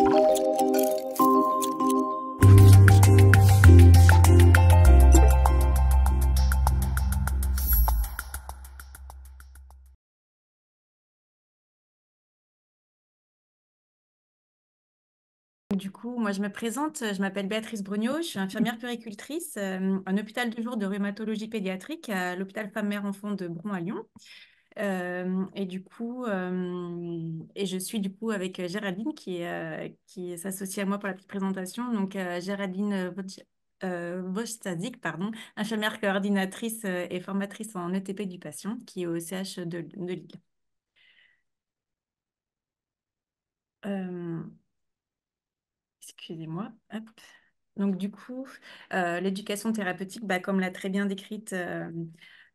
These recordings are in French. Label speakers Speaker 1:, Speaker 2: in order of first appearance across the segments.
Speaker 1: Du coup, moi, je me présente, je m'appelle Béatrice Brugnot, je suis infirmière puéricultrice en hôpital de jour de rhumatologie pédiatrique à l'hôpital Femmes-Mères-Enfants de Bron à Lyon. Et je suis du coup avec Géraldine qui s'associe à moi pour la petite présentation. Donc, Géraldine Wojcicki, pardon, infirmière coordinatrice et formatrice en ETP du patient, qui est au CH de Lille. Euh, Excusez-moi. Hop. Donc, du coup, l'éducation thérapeutique, bah, comme l'a très bien décrite,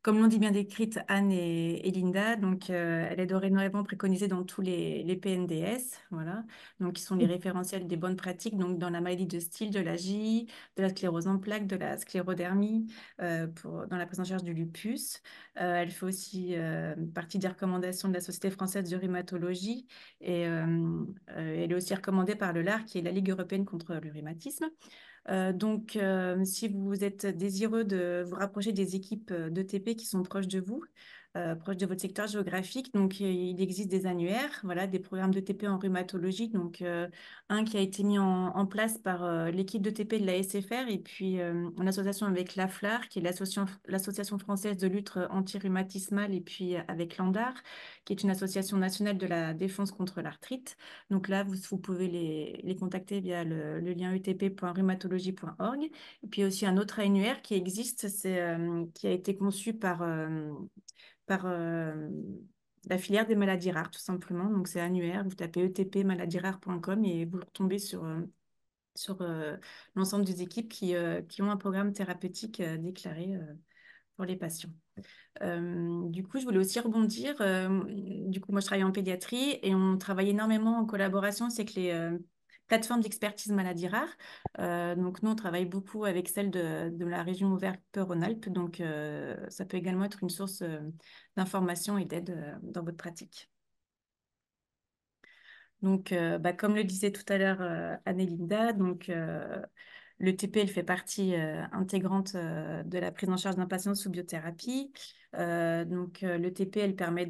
Speaker 1: comme l'ont dit bien décrite Anne et Linda, donc elle est dorénavant préconisée dans tous les PNDS, voilà, donc qui sont les référentiels des bonnes pratiques, donc dans la maladie de Still, de la GI, de la sclérose en plaques, de la sclérodermie, dans la prise en charge du lupus. Elle fait aussi partie des recommandations de la Société française de rhumatologie et elle est aussi recommandée par le LAR, qui est la Ligue européenne contre le rhumatisme. Donc, si vous êtes désireux de vous rapprocher des équipes d'ETP qui sont proches de vous, proches de votre secteur géographique, donc il existe des annuaires, voilà, des programmes d'ETP en rhumatologie. Donc, un qui a été mis en place par l'équipe d'ETP de la SFR et puis en association avec l'AFLAR, qui est l'association française de lutte anti-rhumatismale, et puis avec l'ANDAR, qui est une association nationale de la défense contre l'arthrite. Donc là, vous pouvez les contacter via le lien utp.rhumatologie.org. Et puis aussi un autre annuaire qui existe, qui a été conçu par la filière des maladies rares, tout simplement. Donc c'est annuaire, vous tapez etpmaladiesrares.com et vous retombez sur l'ensemble des équipes qui ont un programme thérapeutique déclaré pour les patients. Du coup, je voulais aussi rebondir. Du coup, moi, je travaille en pédiatrie et on travaille énormément en collaboration avec les plateformes d'expertise maladies rares. Donc, nous, on travaille beaucoup avec celle de la région Auvergne-Rhône-Alpes. Donc, ça peut également être une source d'information et d'aide dans votre pratique. Donc, bah, comme le disait tout à l'heure Anne et Linda, donc, le TP, elle fait partie intégrante de la prise en charge d'un patient sous biothérapie. Le TP, elle permet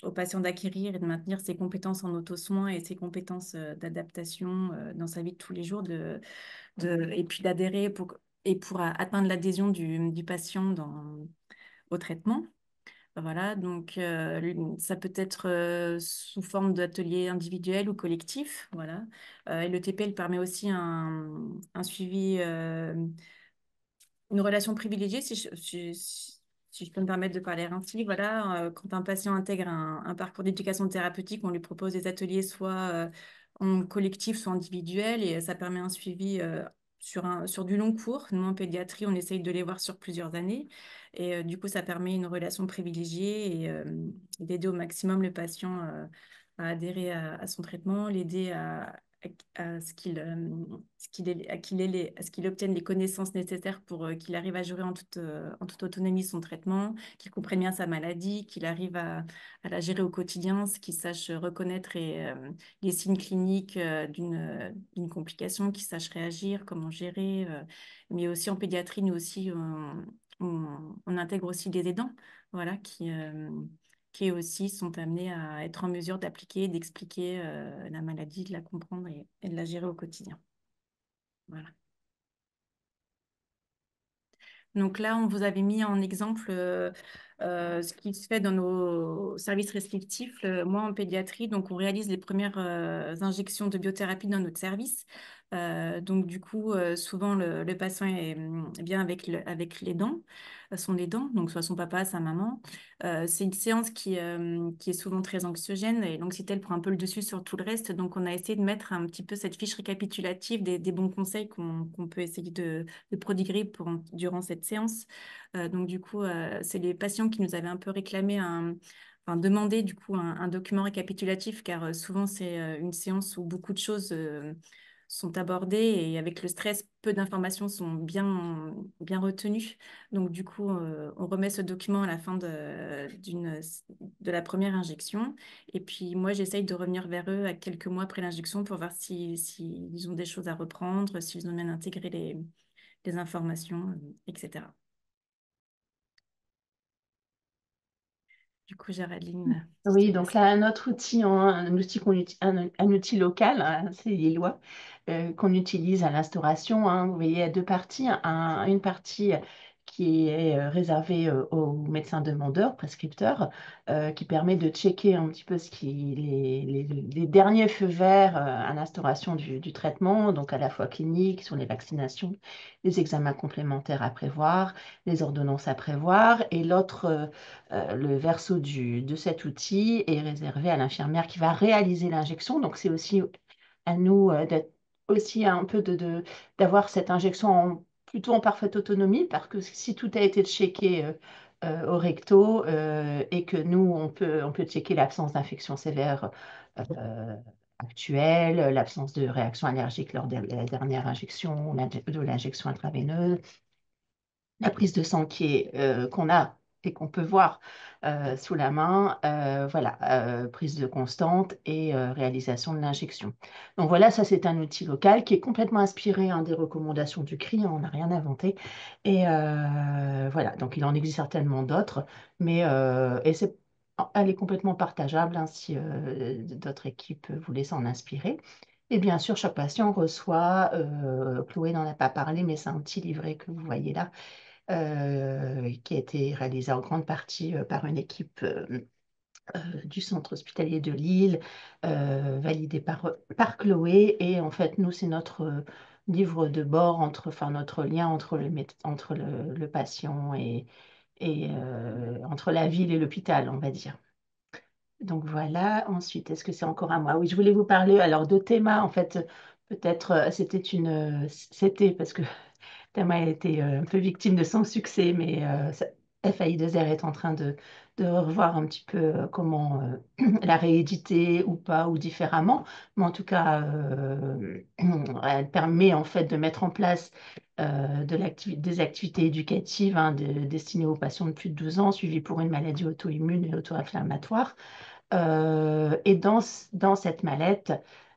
Speaker 1: aux patients d'acquérir et de maintenir ses compétences en auto-soins et ses compétences d'adaptation dans sa vie de tous les jours, et puis d'adhérer pour atteindre l'adhésion du patient au traitement. Voilà, donc ça peut être sous forme d'atelier individuel ou collectif. Voilà. Et le TP, elle permet aussi un suivi, une relation privilégiée, si je peux me permettre de parler ainsi. Voilà, quand un patient intègre un parcours d'éducation thérapeutique, on lui propose des ateliers soit en collectif, soit individuel, et ça permet un suivi sur du long cours. Nous, en pédiatrie, on essaye de les voir sur plusieurs années. Et du coup, ça permet une relation privilégiée et d'aider au maximum le patient à adhérer à son traitement, l'aider à ce qu'il obtienne les connaissances nécessaires pour qu'il arrive à gérer en toute autonomie son traitement, qu'il comprenne bien sa maladie, qu'il arrive à la gérer au quotidien, qu'il sache reconnaître les signes cliniques d'une complication, qu'il sache réagir, comment gérer. Mais aussi en pédiatrie, nous aussi, on intègre aussi des aidants, voilà, qui aussi sont amenés à être en mesure d'appliquer, d'expliquer la maladie, de la comprendre et de la gérer au quotidien. Voilà. Donc là, on vous avait mis en exemple ce qui se fait dans nos services respectifs. Moi, en pédiatrie, donc on réalise les premières injections de biothérapie dans notre service. Donc du coup, souvent le patient est bien avec les dents, son aidant, donc soit son papa, sa maman. C'est une séance qui est souvent très anxiogène et l'anxiété, elle prend un peu le dessus sur tout le reste. Donc on a essayé de mettre un petit peu cette fiche récapitulative des bons conseils qu'on peut essayer de prodiguer durant cette séance. Donc du coup, c'est les patients qui nous avaient un peu réclamé enfin, demandé du coup un document récapitulatif car souvent c'est une séance où beaucoup de choses sont abordées et avec le stress, peu d'informations sont bien retenues. Donc, du coup, on remet ce document à la fin de la première injection. Et puis, moi, j'essaye de revenir vers eux à quelques mois après l'injection pour voir s'ils ont des choses à reprendre, s'ils ont bien intégré les informations, etc. Du coup, Géraldine, je te
Speaker 2: Oui, donc
Speaker 1: laisse.
Speaker 2: là, un autre outil, un outil, un outil local, hein, c'est lillois, qu'on utilise à l'instauration. Hein. Vous voyez, il y a deux parties. Une partie qui est réservée aux médecins demandeurs, prescripteurs, qui permet de checker un petit peu les derniers feux verts à l'instauration du traitement, donc à la fois clinique, sur les vaccinations, les examens complémentaires à prévoir, les ordonnances à prévoir, et l'autre le verso de cet outil est réservé à l'infirmière qui va réaliser l'injection. Donc, c'est aussi à nous d'être aussi un peu d'avoir cette injection plutôt en parfaite autonomie, parce que si tout a été checké au recto et que nous, on peut checker l'absence d'infection sévère euh, actuelle, l'absence de réaction allergique lors de la dernière injection, de l'injection intraveineuse, la prise de sang qu'on a et qu'on peut voir sous la main, voilà, prise de constante et réalisation de l'injection. Donc voilà, ça c'est un outil local qui est complètement inspiré hein, des recommandations du CRI, hein, on n'a rien inventé. Et voilà, donc il en existe certainement d'autres, mais elle est complètement partageable hein, si d'autres équipes voulaient s'en inspirer. Et bien sûr, chaque patient reçoit, Chloé n'en a pas parlé, mais c'est un petit livret que vous voyez là, qui a été réalisé en grande partie par une équipe du centre hospitalier de Lille, validé par Chloé. Et en fait, nous, c'est notre livre de bord, enfin notre lien entre entre le patient et entre la ville et l'hôpital, on va dire. Donc voilà, ensuite, est-ce que c'est encore à moi? Oui, je voulais vous parler alors de Théma, en fait, peut-être c'était parce que Thelma a été un peu victime de son succès, mais FAI2R est en train de revoir un petit peu comment la rééditer ou pas, ou différemment. Mais en tout cas, elle permet en fait de mettre en place des activités éducatives hein, destinées aux patients de plus de 12 ans suivis pour une maladie auto-immune et auto-inflammatoire. Et dans cette mallette,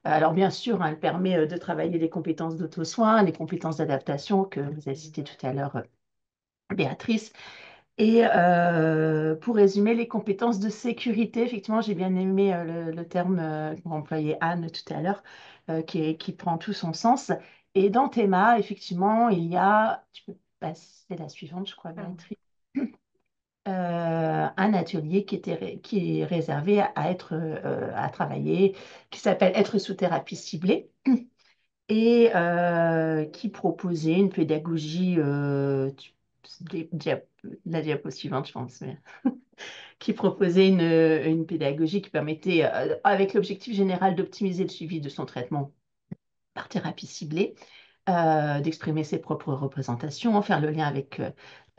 Speaker 2: alors bien sûr, hein, elle permet de travailler les compétences d'auto-soin, les compétences d'adaptation que vous avez citées tout à l'heure, Béatrice. Et pour résumer, les compétences de sécurité, effectivement, j'ai bien aimé le terme qu'a employé Anne tout à l'heure, qui prend tout son sens. Et dans Théma, effectivement, il y a, tu peux passer la suivante, je crois,
Speaker 1: Pardon.
Speaker 2: Béatrice, un atelier qui est réservé à être à travailler, qui s'appelle Être sous thérapie ciblée et qui proposait une pédagogie, la diapo suivante, je pense, qui proposait une pédagogie qui permettait, avec l'objectif général d'optimiser le suivi de son traitement par thérapie ciblée, d'exprimer ses propres représentations, faire le lien avec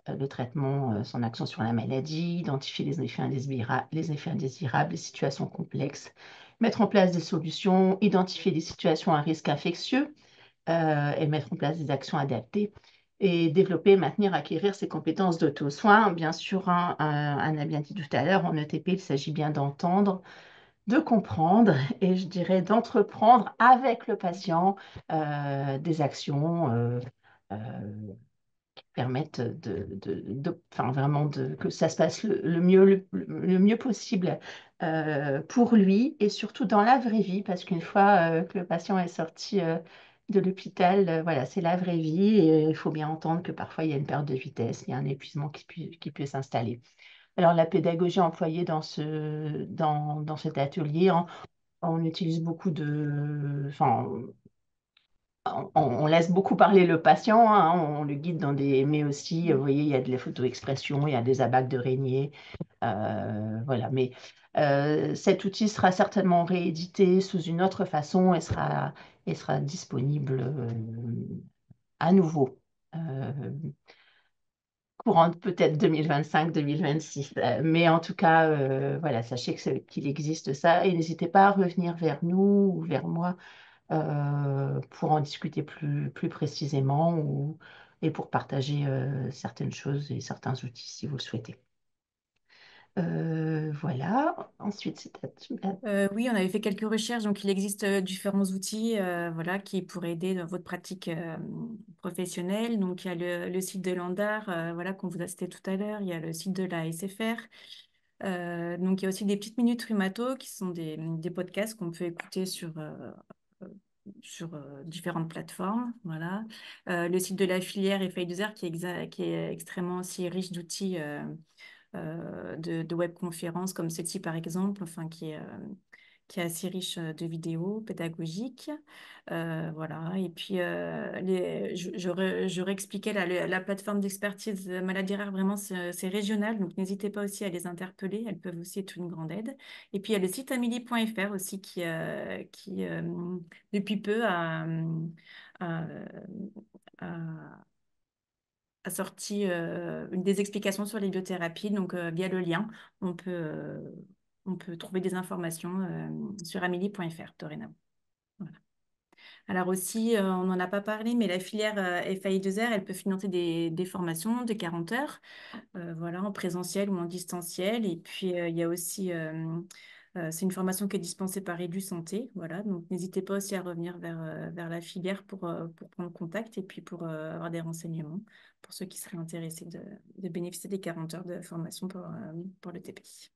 Speaker 2: le traitement, son action sur la maladie, identifier les effets indésirables, les situations complexes, mettre en place des solutions, identifier les situations à risque infectieux et mettre en place des actions adaptées et développer, maintenir, acquérir ses compétences d'auto-soin. Bien sûr, hein, Anne a bien dit tout à l'heure, en ETP, il s'agit bien d'entendre, de comprendre et je dirais d'entreprendre avec le patient des actions euh, permettent enfin, vraiment que ça se passe le mieux possible pour lui et surtout dans la vraie vie, parce qu'une fois que le patient est sorti de l'hôpital, voilà, c'est la vraie vie et il faut bien entendre que parfois il y a une perte de vitesse, il y a un épuisement qui peut s'installer. Alors la pédagogie employée dans cet atelier, on utilise beaucoup enfin, on laisse beaucoup parler le patient, hein, on le guide mais aussi, vous voyez, il y a de la photo-expression, il y a des abacs de Régnier, voilà. Mais cet outil sera certainement réédité sous une autre façon et sera disponible à nouveau. Euh, Courant peut-être 2025-2026. Mais en tout cas, voilà, sachez qu'il existe ça et n'hésitez pas à revenir vers nous ou vers moi pour en discuter plus précisément et pour partager certaines choses et certains outils si vous le souhaitez. Voilà. Ensuite,
Speaker 1: Oui, on avait fait quelques recherches, donc il existe différents outils voilà, qui pourraient aider dans votre pratique professionnelle. Donc il y a le site de l'ANDAR voilà, qu'on vous a cité tout à l'heure, il y a le site de la SFR. Donc il y a aussi des petites minutes rhumato qui sont des podcasts qu'on peut écouter euh, sur différentes plateformes. Voilà. Le site de la filière F2R qui est extrêmement aussi riche d'outils de webconférences comme celle-ci par exemple, enfin, qui est assez riche de vidéos pédagogiques. Voilà. Et puis, je réexpliquais la plateforme d'expertise maladie rare, vraiment, c'est régional, donc n'hésitez pas aussi à les interpeller, elles peuvent aussi être une grande aide. Et puis, il y a le site amélie.fr aussi qui depuis peu, a- a- a sorti des explications sur les biothérapies. Donc, via le lien, on peut, euh, on peut trouver des informations sur amélie.fr dorénavant. Voilà. Alors aussi, on n'en a pas parlé, mais la filière FAI2R, elle peut financer des formations de 40 heures, voilà, en présentiel ou en distanciel. Et puis, il y a aussi, c'est une formation qui est dispensée par Édu Santé, voilà. Donc, n'hésitez pas aussi à revenir vers la filière pour prendre contact et puis pour avoir des renseignements pour ceux qui seraient intéressés de bénéficier des 40 heures de formation pour le TPI.